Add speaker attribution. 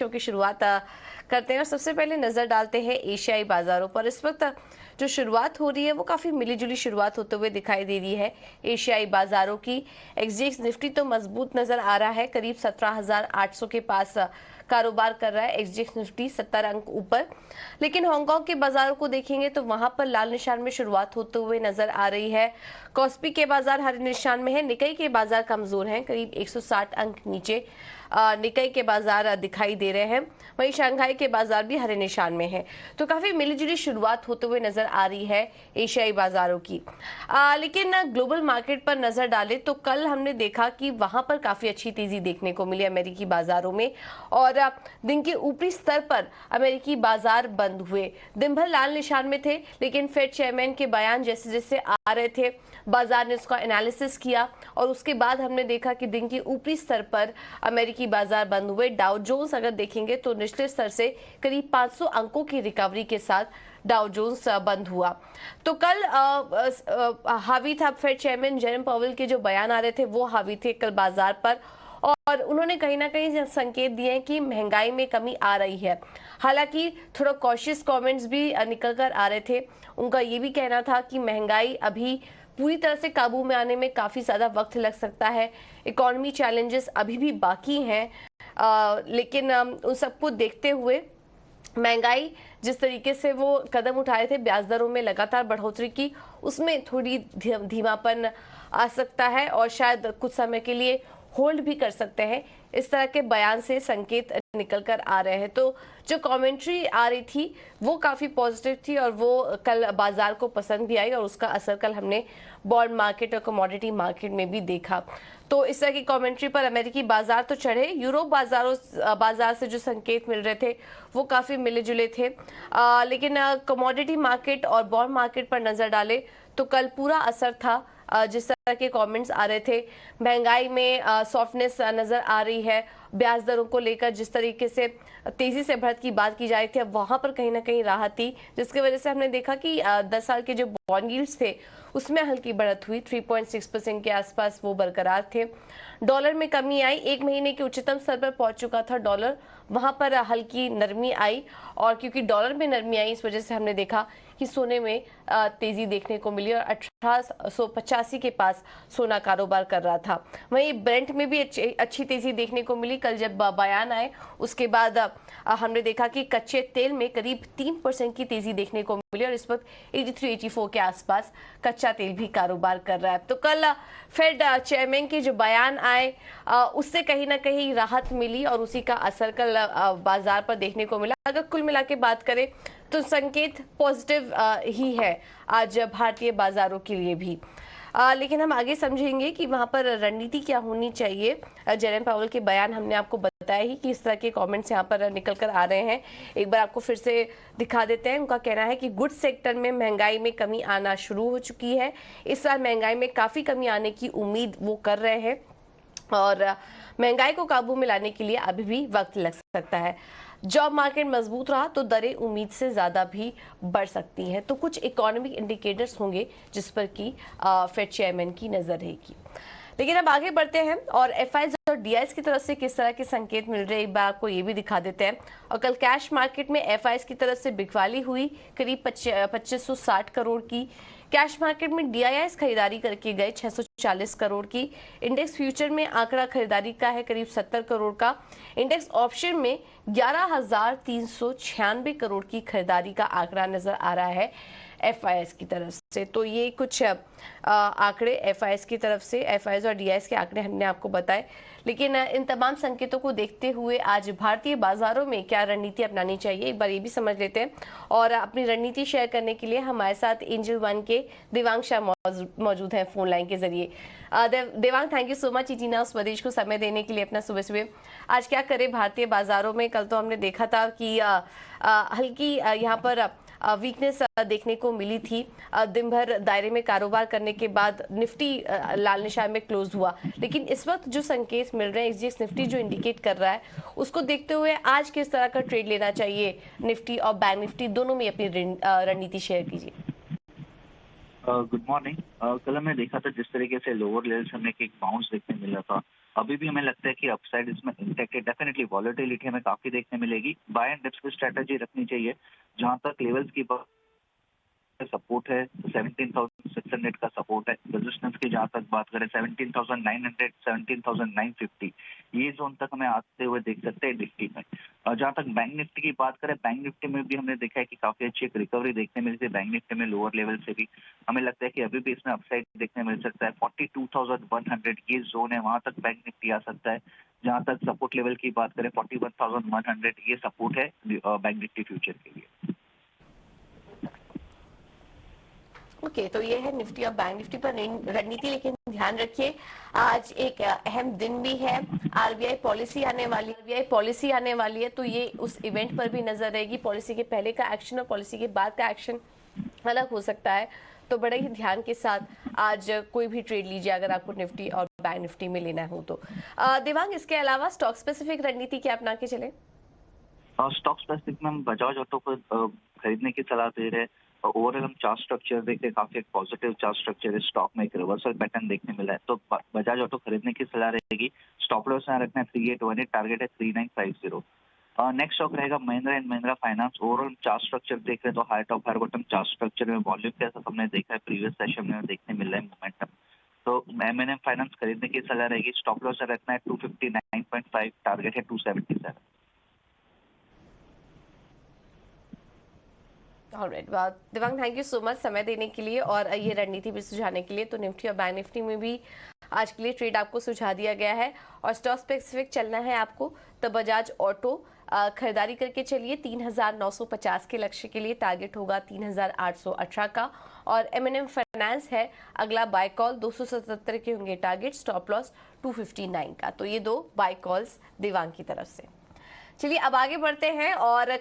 Speaker 1: Show की शुरुआत करते हैं और सबसे पहले नजर डालते हैं एशियाई बाजारों पर। इस वक्त जो शुरुआत हो रही है वो काफी मिलीजुली शुरुआत होते हुए दिखाई दे रही है एशियाई बाजारों की। एक्सजेएक्स निफ्टी तो मजबूत नजर आ रहा है, करीब 17,800 के पास कारोबार कर रहा है एक्सजेएक्स निफ्टी 70 अंक ऊपर। लेकिन हांगकांग के बाजारों को देखेंगे तो वहां पर लाल निशान में शुरुआत होते हुए नजर आ रही है। कॉस्पी के बाजार हरे निशान में है, निकाई के बाजार कमजोर हैं, करीब 160 अंक नीचे निकाई के बाजार दिखाई दे रहे हैं। वहीं शंघाई के बाजार भी हरे निशान में है। तो काफी मिलीजुली शुरुआत होते हुए नजर आ रही है एशियाई बाजारों की। लेकिन ग्लोबल मार्केट पर नजर डाले तो कल हमने देखा कि वहां पर काफी अच्छी तेजी देखने को मिली अमेरिकी बाजारों में और दिन के ऊपरी स्तर पर अमेरिकी बाजार बंद हुए। दिन भर लाल निशान में थे, लेकिन फेड चेयरमैन के बयान जैसे जैसे आ रहे थे बाजार ने उसका एनालिसिस किया और उसके बाद हमने देखा कि दिन के ऊपरी स्तर पर अमेरिकी बाजार बंद हुए। डाउ जोन्स अगर देखेंगे तो निचले स्तर से करीब 500 अंकों की रिकवरी के साथ डाउ जोन्स बंद हुआ। तो कल हावी था फेड चेयरमैन जेरोम पावेल के जो बयान आ रहे थे वो हावी थे कल बाजार पर और उन्होंने कहीं ना कहीं संकेत दिए हैं कि महंगाई में कमी आ रही है। हालांकि थोड़ा कॉशियस कमेंट्स भी निकल कर आ रहे थे। उनका ये भी कहना था कि महंगाई अभी पूरी तरह से काबू में आने में काफी ज्यादा वक्त लग सकता है, इकोनॉमी चैलेंजेस अभी भी बाकी हैं। लेकिन उन सबको देखते हुए महंगाई जिस तरीके से वो कदम उठाए थे ब्याज दरों में लगातार बढ़ोतरी की, उसमें थोड़ी धीमापन आ सकता है और शायद कुछ समय के लिए होल्ड भी कर सकते हैं। इस तरह के बयान से संकेत निकल कर आ रहे हैं। तो जो कमेंट्री आ रही थी वो काफी पॉजिटिव थी और वो कल बाजार को पसंद भी आई और उसका असर कल हमने बॉन्ड मार्केट और कमोडिटी मार्केट में भी देखा। तो इस तरह की कमेंट्री पर अमेरिकी बाजार तो चढ़े, यूरोप बाजार से जो संकेत मिल रहे थे वो काफी मिले जुले थे। लेकिन कमोडिटी मार्केट और बॉन्ड मार्केट पर नजर डाले तो कल पूरा असर था जिस तरह के कमेंट्स आ रहे थे। महंगाई में सॉफ्टनेस नजर आ रही है, ब्याज दरों को लेकर जिस तरीके से तेजी से बढ़त की बात की जा रही थी अब वहां पर कहीं ना कहीं राहत थी, जिसकी वजह से हमने देखा कि 10 साल के जो बॉन्ड यील्ड्स थे उसमें हल्की बढ़त हुई, 3.6% के आसपास वो बरकरार थे। डॉलर में कमी आई, एक महीने के उच्चतम स्तर पर पहुंच चुका था डॉलर, वहां पर हल्की नरमी आई और क्योंकि डॉलर में नरमी आई इस वजह से हमने देखा कि सोने में तेजी देखने को मिली और 1885 के पास सोना कारोबार कर रहा था। वहीं ब्रेंट में भी अच्छी तेजी देखने को मिली। कल जब बयान आए उसके बाद हमने देखा कि कच्चे तेल में करीब 3% की तेजी देखने को मिली और इस वक्त 83-84 के आसपास कच्चा तेल भी कारोबार कर रहा है। तो कल फेड चेयरमैन के जो बयान आए उससे कहीं ना कहीं राहत मिली और उसी का असर कल बाजार पर देखने को मिला। अगर कुल मिला के बात करें तो संकेत पॉजिटिव ही है आज भारतीय बाजारों के लिए भी। लेकिन हम आगे समझेंगे कि वहां पर रणनीति क्या होनी चाहिए। जेरोम पावेल के बयान हमने आपको बताया ही कि इस तरह के कमेंट्स यहाँ पर निकल कर आ रहे हैं। एक बार आपको फिर से दिखा देते हैं। उनका कहना है कि गुड्स सेक्टर में महंगाई में कमी आना शुरू हो चुकी है। इस साल महंगाई में काफी कमी आने की उम्मीद वो कर रहे हैं और महंगाई को काबू में लाने के लिए अभी भी वक्त लग सकता है। जॉब मार्केट मजबूत रहा तो दरें उम्मीद से ज्यादा भी बढ़ सकती हैं। तो कुछ इकोनॉमिक इंडिकेटर्स होंगे जिस पर कि फेड चेयरमैन की नजर रहेगी। लेकिन अब आगे बढ़ते हैं और एफआईज और डीआईज की तरफ से किस तरह के संकेत मिल रहे हैं एक बार आपको ये भी दिखा देते हैं। और कल कैश मार्केट में एफआईज की तरफ से बिकवाली हुई करीब 2560 करोड़ की। कैश मार्केट में डीआईआईज खरीदारी करके गए 640 करोड़ की। इंडेक्स फ्यूचर में आंकड़ा खरीदारी का है करीब 70 करोड़ का। इंडेक्स ऑप्शन में 11,396 करोड़ की खरीदारी का आंकड़ा नजर आ रहा है एफआईएस की तरफ से। तो ये कुछ आंकड़े एफआईएस की तरफ से, एफआईएस और डीआईएस के आंकड़े हमने आपको बताए। लेकिन इन तमाम संकेतों को देखते हुए आज भारतीय बाजारों में क्या रणनीति अपनानी चाहिए एक बार ये भी समझ लेते हैं। और अपनी रणनीति शेयर करने के लिए हमारे साथ एंजल वन के देवांग शाह मौजूद हैं फोन लाइन के जरिए। Devang, thank you so much इटीना स्वदेश को समय देने के लिए अपना सुबह सुबह। आज क्या करें भारतीय बाजारों में, कल तो हमने देखा था कि हल्की यहाँ पर वीकनेस देखने को मिली थी। दिन भर दायरे में कारोबार करने के बाद निफ्टी लाल निशान में क्लोज हुआ। लेकिन इस वक्त जो संकेत मिल रहे हैं एक्सजेएक्स निफ्टी जो इंडिकेट कर रहा है उसको देखते हुए आज किस तरह का ट्रेड लेना चाहिए निफ्टी और बैंक निफ्टी दोनों में अपनी रणनीति शेयर कीजिए।
Speaker 2: Good morning. कल हमने देखा था जिस तरीके से लोअर लेवल से हमें एक बाउंस देखने मिला था। अभी भी हमें लगता है कि अपसाइड इसमें इंटैक्ट है। डेफिनेटली वॉलेटिलिटी हमें काफी देखने मिलेगी। बाय एंड डिप्स की स्ट्रेटजी रखनी चाहिए। जहां तक लेवल्स की सपोर्ट है 17,600 का सपोर्ट है। रेजिस्टेंस की जहां तक बात करें 17,900, 17,950, ये जोन तक हमें आते हुए देख सकते हैं निफ्टी में। और जहां तक बैंक निफ्टी की बात करें, बैंक निफ्टी में भी हमने देखा है कि काफी अच्छी एक रिकवरी देखने मिली थी बैंक निफ्टी में लोअर लेवल से भी। हमें लगता है कि अभी भी इसमें अपसाइड देखने मिल सकता है। 42,100 ये जोन है, वहां तक बैंक निफ्टी आ सकता है। जहां तक सपोर्ट लेवल की बात करें 41,100 ये सपोर्ट है बैंक निफ्टी फ्यूचर के लिए।
Speaker 1: ओके तो ये है निफ्टी और बैंक निफ्टी पर रणनीति, लेकिन ध्यान रखिए आज एक अहम दिन भी है। आरबीआई पॉलिसी आने वाली है तो ये उस इवेंट पर भी नजर रहेगी। पॉलिसी के पहले का एक्शन और पॉलिसी के बाद का एक्शन अलग हो सकता है, तो बड़े ही ध्यान के साथ आज कोई भी ट्रेड लीजिए अगर आपको निफ्टी और बैंक निफ्टी में लेना हो तो। देवांग, इसके अलावा स्टॉक स्पेसिफिक रणनीति क्या अपना के चले?
Speaker 2: स्टॉक स्पेसिफिक में हम बजाज ऑटो को खरीदने की सलाह दे रहे हैं। ओवरऑल हम चार्ट स्ट्रक्चर देख रहे हैं, काफी एक पॉजिटिव चार्ट स्ट्रक्चर है। स्टॉक में एक रिवर्सल पैटर्न देखने मिला है, तो बजाज ऑटो खरीदने की सलाह रहेगी। स्टॉप लॉस यहाँ रखना है 3818, टारगेट है 3950। नेक्स्ट स्टॉक रहेगा Mahindra and Mahindra finance. Overall chart structure देख रहे हैं तो high top high bottom chart structure में वॉल्यूम कैसा हमने देखा है प्रीवियस सेशन में देखने मिल रहा है मोमेंटम। तो एम फाइनेंस खरीदने की सलाह रहेगी। स्टॉप लॉस रखना है 259.5, टारगेट है 277।
Speaker 1: Alright, Diwang, thank you so much समय देने के लिए और ये रणनीति भी सुझाने के लिए। तो निफ्टी और बैंक निफ्टी में भी आज के लिए ट्रेड आपको सुझा दिया गया है। और स्टॉक स्पेसिफिक चलना है आपको तो बजाज ऑटो खरीदारी करके चलिए 3,950 के लक्ष्य के लिए। टारगेट होगा 3,818 का। और एम फाइनेंस है अगला बाय कॉल, 277 के होंगे टारगेट। स्टॉप लॉस 259 का। तो ये दो बाय कॉल्स दिवांग की तरफ से। चलिए अब आगे बढ़ते हैं और